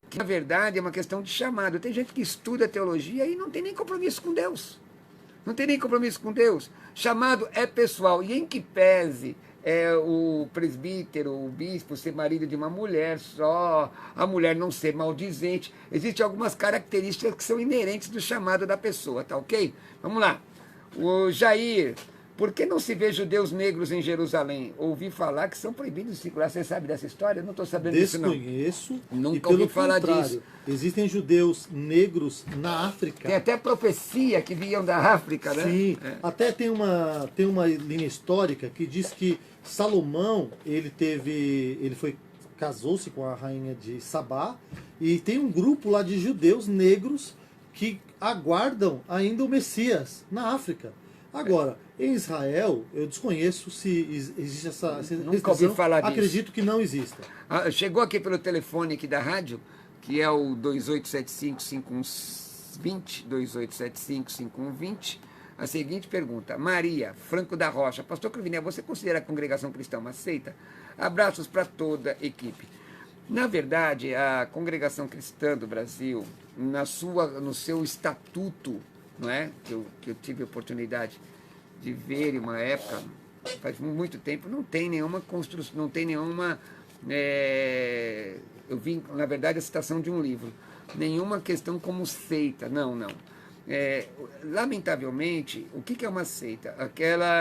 que, na verdade, é uma questão de chamado. Tem gente que estuda teologia e não tem nem compromisso com Deus. Não tem nem compromisso com Deus. Chamado é pessoal. E em que pese o presbítero, o bispo ser marido de uma mulher só, a mulher não ser maldizente. Existem algumas características que são inerentes do chamado da pessoa, tá ok? Vamos lá. O Jair, por que não se vê judeus negros em Jerusalém? Ouvi falar que são proibidos de circular. Você sabe dessa história? Não estou sabendo disso, não. Desconheço. Nunca ouvi falar disso. Existem judeus negros na África. Tem até profecia que vinham da África, né? Sim. Até tem uma linha histórica que diz que Salomão, casou-se com a rainha de Sabá, e tem um grupo lá de judeus negros que aguardam ainda o Messias na África. Agora, em Israel, eu desconheço se existe essa Nunca ouvi falar disso. Acredito que não exista. Chegou aqui pelo telefone aqui da rádio, que é o 2875-5120, 2875-5120, a seguinte pergunta. Maria Franco da Rocha. Pastor Cruvinel, você considera a congregação cristã uma seita? Abraços para toda a equipe. Na verdade, a congregação cristã do Brasil, no seu estatuto, não é? que eu tive a oportunidade de ver em uma época, faz muito tempo, não tem nenhuma construção, não tem nenhuma... eu vi, na verdade, a citação de um livro. Nenhuma questão como seita, não. Lamentavelmente, o que é uma seita? Aquela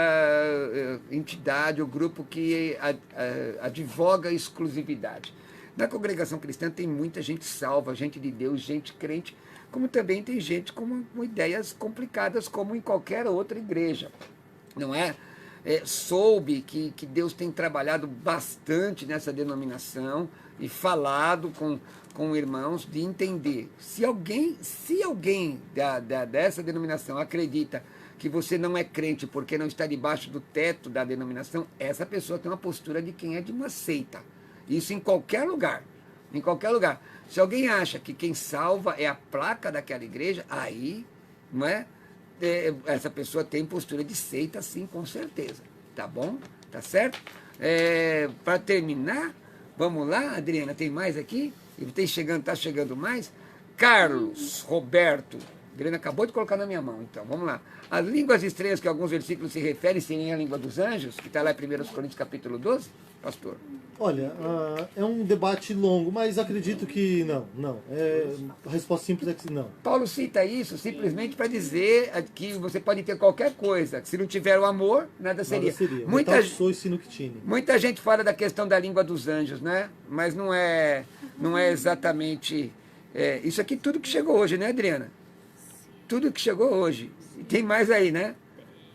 entidade ou grupo que advoga a exclusividade. Na congregação cristã tem muita gente salva, gente de Deus, gente crente, como também tem gente com ideias complicadas, como em qualquer outra igreja, não é? Soube que Deus tem trabalhado bastante nessa denominação e falado com irmãos de entender. Se alguém dessa denominação acredita que você não é crente porque não está debaixo do teto da denominação, essa pessoa tem uma postura de quem é de uma seita. Isso em qualquer lugar. Em qualquer lugar. Se alguém acha que quem salva é a placa daquela igreja, aí, não é? Essa pessoa tem postura de seita, sim, com certeza. Tá bom? Tá certo? Para terminar, vamos lá, Adriana, tem mais aqui? Tá chegando mais? Carlos Roberto. Adriana acabou de colocar na minha mão, então, vamos lá. As línguas estranhas que alguns versículos se referem seriam a língua dos anjos, que está lá em 1 Coríntios capítulo 12, pastor? Olha, é um debate longo, mas acredito que não. A resposta simples é que não. Paulo cita isso simplesmente para dizer que você pode ter qualquer coisa, que se não tiver o amor, nada seria. Muita gente fala da questão da língua dos anjos, né? Mas não é exatamente... isso aqui tudo que chegou hoje, né, Adriana? Tudo que chegou hoje. E tem mais aí, né?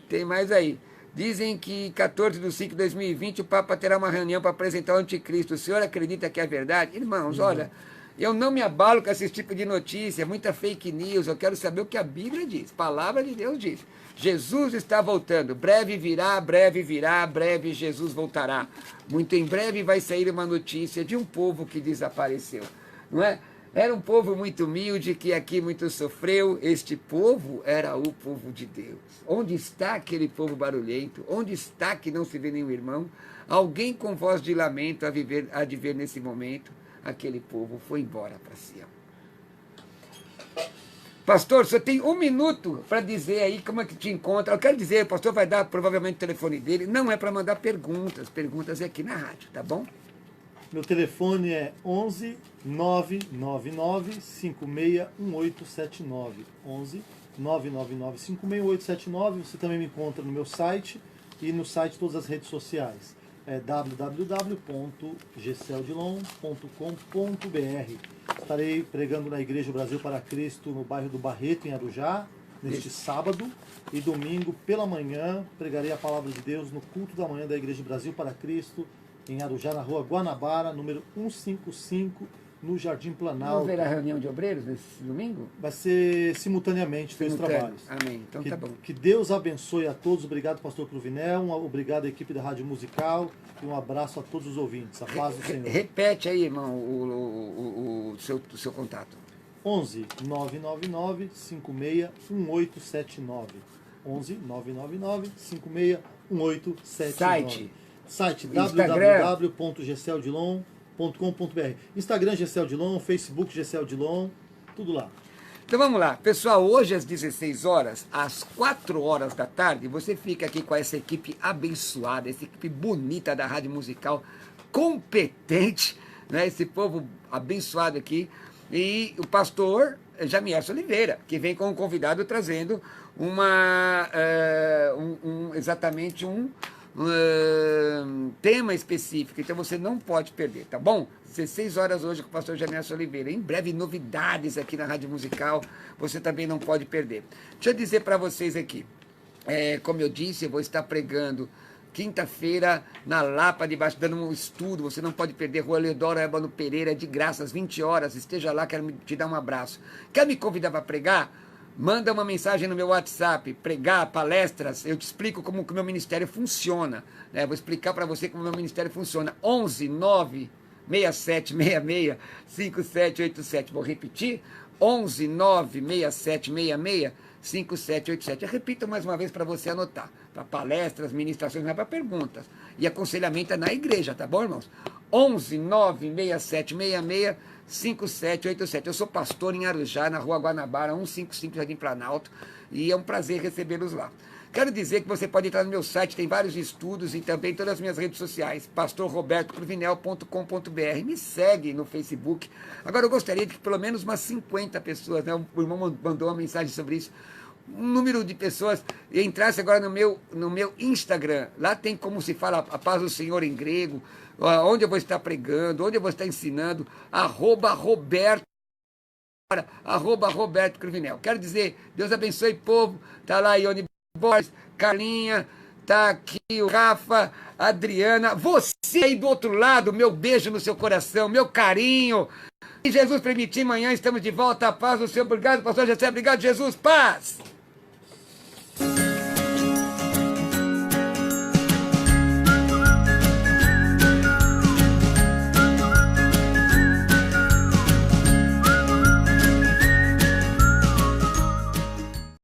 Tem mais aí. Dizem que 14/5/2020 o Papa terá uma reunião para apresentar o anticristo. O senhor acredita que é verdade? Irmãos, olha, eu não me abalo com esse tipo de notícia, muita fake news. Eu quero saber o que a Bíblia diz, a palavra de Deus diz. Jesus está voltando, breve virá, breve Jesus voltará. Muito em breve vai sair uma notícia de um povo que desapareceu, não é? Era um povo muito humilde, que aqui muito sofreu. Este povo era o povo de Deus. Onde está aquele povo barulhento? Onde está que não se vê nenhum irmão? Alguém com voz de lamento há de ver nesse momento. Aquele povo foi embora para Sião. Pastor, você tem 1 minuto para dizer aí como é que te encontra. Eu quero dizer, o pastor vai dar provavelmente o telefone dele. Não é para mandar perguntas. Perguntas é aqui na rádio, tá bom? Meu telefone é 11 999 561879. 11 999 561879. Você também me encontra no meu site e no site todas as redes sociais. É www.gceldilon.com.br. Estarei pregando na Igreja Brasil para Cristo no bairro do Barreto, em Arujá, neste sábado. E domingo, pela manhã, pregarei a palavra de Deus no culto da manhã da Igreja Brasil para Cristo, em Arujá, na rua Guanabara, número 155, no Jardim Planalto. Vamos ver a reunião de obreiros nesse domingo? Vai ser simultaneamente, dois trabalhos. Amém. Então tá bom. Que Deus abençoe a todos. Obrigado, pastor Cruvinel. Obrigado à equipe da Rádio Musical. E um abraço a todos os ouvintes. A paz do Senhor. Repete aí, irmão, o seu contato. 11 999 56 1879. 11 999 56 1879. Site www.gceldilon.com.br. Instagram Gceldilon, Facebook Gceldilon, tudo lá. Então vamos lá, pessoal, hoje às 16 horas, às 4 horas da tarde, você fica aqui com essa equipe abençoada, essa equipe bonita da Rádio Musical, competente, né? Esse povo abençoado aqui, e o pastor Jamierson Oliveira, que vem com um convidado trazendo exatamente um tema específico, então você não pode perder, tá bom? 16 horas hoje com o pastor Jamierson Oliveira. Em breve, novidades aqui na Rádio Musical, você também não pode perder. Deixa eu dizer para vocês aqui, como eu disse, eu vou estar pregando quinta-feira na Lapa, debaixo, dando um estudo, você não pode perder, Rua Leodoro Ébano Pereira, de graça, às 20 horas, esteja lá, quero te dar um abraço. Quer me convidar para pregar? Manda uma mensagem no meu WhatsApp, pregar, palestras, eu te explico como que o meu ministério funciona. Né? Vou explicar para você como o meu ministério funciona. 11 9 6766 5787. Vou repetir. 11 9 6766 5787. Eu repito mais uma vez para você anotar. Para palestras, ministrações, não é para perguntas. E aconselhamento é na igreja, tá bom, irmãos? 11 9 6766 5787. Eu sou pastor em Arujá, na rua Guanabara, 155 Jardim Planalto, e é um prazer recebê-los lá. Quero dizer que você pode entrar no meu site, tem vários estudos e também todas as minhas redes sociais, pastorrobertocruvinel.com.br. Me segue no Facebook. Agora, eu gostaria de que pelo menos umas 50 pessoas, né? O irmão mandou uma mensagem sobre isso, um número de pessoas entrasse agora no meu Instagram. Lá tem como se fala a paz do Senhor em grego, onde eu vou estar pregando, onde eu vou estar ensinando, @Roberto @Roberto Cruvinel. Quero dizer, Deus abençoe o povo. Está lá Ione Borges, Carlinha, está aqui o Rafa, Adriana. Você aí do outro lado, meu beijo no seu coração, meu carinho. Se Jesus permitir, amanhã estamos de volta. A paz do Senhor. Obrigado, pastor Jessé. Obrigado, Jesus. Paz!